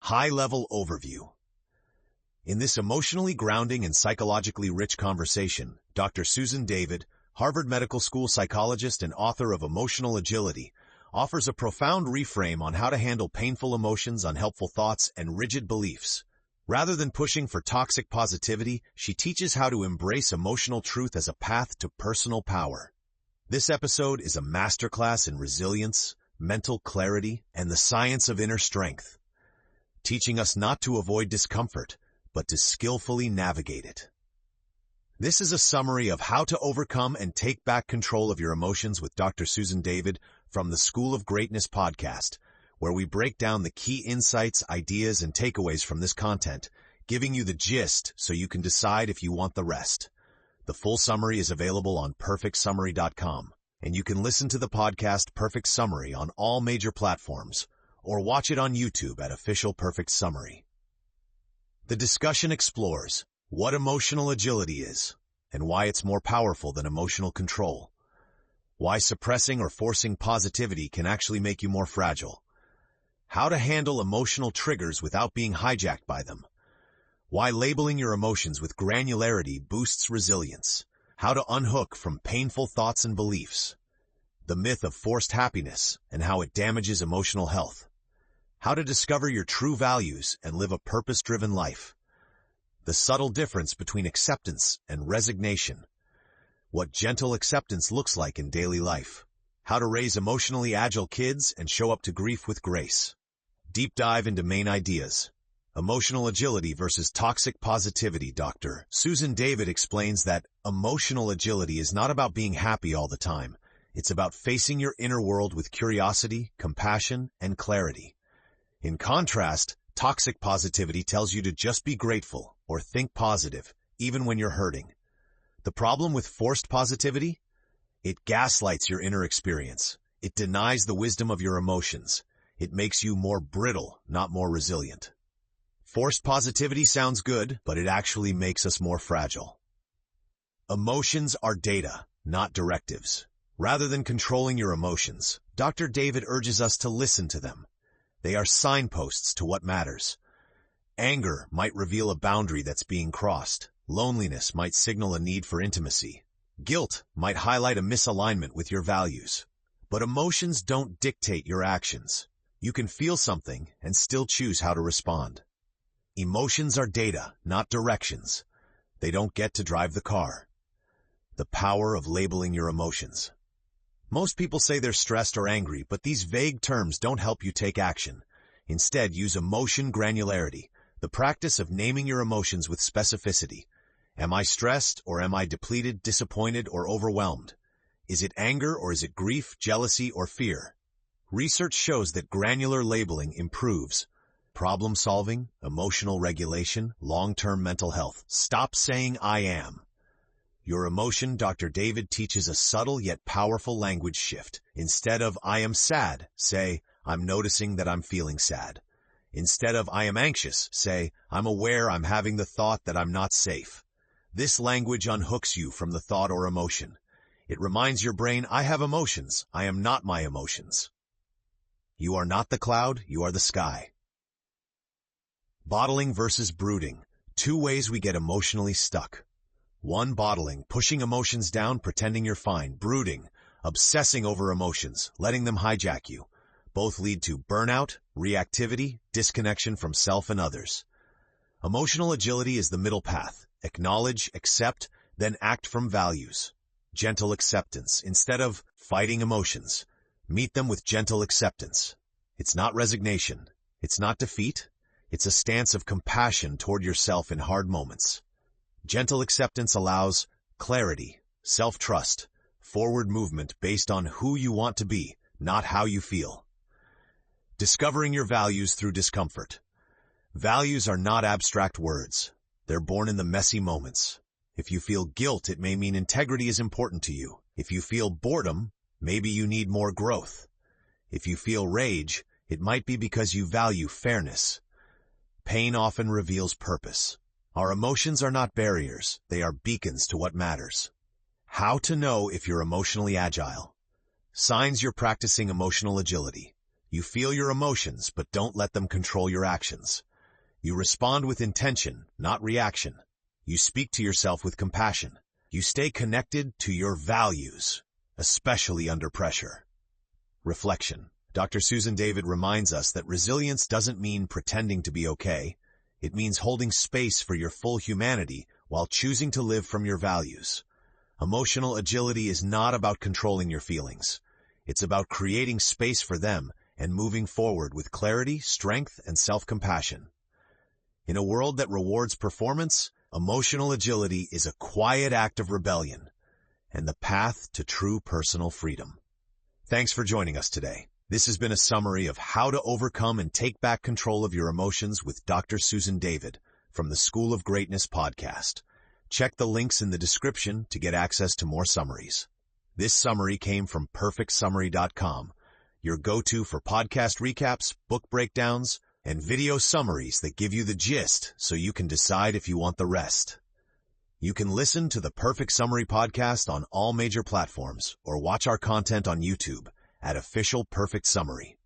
High-level overview. In this emotionally grounding and psychologically rich conversation, Dr. Susan David, Harvard Medical School psychologist and author of Emotional Agility, offers a profound reframe on how to handle painful emotions, unhelpful thoughts, and rigid beliefs. Rather than pushing for toxic positivity, she teaches how to embrace emotional truth as a path to personal power. This episode is a masterclass in resilience, mental clarity, and the science of inner strength, teaching us not to avoid discomfort, but to skillfully navigate it. This is a summary of how to overcome and take back control of your emotions with Dr. Susan David from the School of Greatness podcast, where we break down the key insights, ideas, and takeaways from this content, giving you the gist so you can decide if you want the rest. The full summary is available on perfectsummary.com, and you can listen to the podcast Perfect Summary on all major platforms, or watch it on YouTube at Official Perfect Summary. The discussion explores what emotional agility is, and why it's more powerful than emotional control. Why suppressing or forcing positivity can actually make you more fragile. How to handle emotional triggers without being hijacked by them. Why labeling your emotions with granularity boosts resilience. How to unhook from painful thoughts and beliefs. The myth of forced happiness and how it damages emotional health. How to discover your true values and live a purpose-driven life. The subtle difference between acceptance and resignation. What gentle acceptance looks like in daily life. How to raise emotionally agile kids and show up to grief with grace. Deep dive into main ideas. Emotional agility versus toxic positivity. Dr. Susan David explains that emotional agility is not about being happy all the time. It's about facing your inner world with curiosity, compassion, and clarity. In contrast, toxic positivity tells you to just be grateful or think positive, even when you're hurting. The problem with forced positivity? It gaslights your inner experience. It denies the wisdom of your emotions. It makes you more brittle, not more resilient. Forced positivity sounds good, but it actually makes us more fragile. Emotions are data, not directives. Rather than controlling your emotions, Dr. David urges us to listen to them. They are signposts to what matters. Anger might reveal a boundary that's being crossed. Loneliness might signal a need for intimacy. Guilt might highlight a misalignment with your values. But emotions don't dictate your actions. You can feel something and still choose how to respond. Emotions are data, not directions. They don't get to drive the car. The power of labeling your emotions. Most people say they're stressed or angry, but these vague terms don't help you take action. Instead, use emotion granularity, the practice of naming your emotions with specificity. Am I stressed, or am I depleted, disappointed, or overwhelmed? Is it anger, or is it grief, jealousy, or fear? Research shows that granular labeling improves problem solving, emotional regulation, long-term mental health. Stop saying I am. Your emotion. Dr. David teaches a subtle yet powerful language shift. Instead of I am sad, say I'm noticing that I'm feeling sad. Instead of I am anxious, say I'm aware I'm having the thought that I'm not safe. This language unhooks you from the thought or emotion. It reminds your brain, I have emotions, I am not my emotions. You are not the cloud, you are the sky. Bottling versus brooding. Two ways we get emotionally stuck. 1. Bottling, pushing emotions down, pretending you're fine. Brooding, obsessing over emotions, letting them hijack you. Both lead to burnout, reactivity, disconnection from self and others. Emotional agility is the middle path. Acknowledge, accept, then act from values. Gentle acceptance. Instead of fighting emotions, meet them with gentle acceptance. It's not resignation. It's not defeat. It's a stance of compassion toward yourself in hard moments. Gentle acceptance allows clarity, self-trust, forward movement based on who you want to be, not how you feel. Discovering your values through discomfort. Values are not abstract words. They're born in the messy moments. If you feel guilt, it may mean integrity is important to you. If you feel boredom, maybe you need more growth. If you feel rage, it might be because you value fairness. Pain often reveals purpose. Our emotions are not barriers, they are beacons to what matters. How to know if you're emotionally agile. Signs you're practicing emotional agility. You feel your emotions, but don't let them control your actions. You respond with intention, not reaction. You speak to yourself with compassion. You stay connected to your values, especially under pressure. Reflection. Dr. Susan David reminds us that resilience doesn't mean pretending to be okay. It means holding space for your full humanity while choosing to live from your values. Emotional agility is not about controlling your feelings. It's about creating space for them and moving forward with clarity, strength, and self-compassion. In a world that rewards performance, emotional agility is a quiet act of rebellion and the path to true personal freedom. Thanks for joining us today. This has been a summary of how to overcome and take back control of your emotions with Dr. Susan David from the School of Greatness podcast. Check the links in the description to get access to more summaries. This summary came from perfectsummary.com, your go-to for podcast recaps, book breakdowns, and video summaries that give you the gist so you can decide if you want the rest. You can listen to the Perfect Summary podcast on all major platforms or watch our content on YouTube at Official Perfect Summary.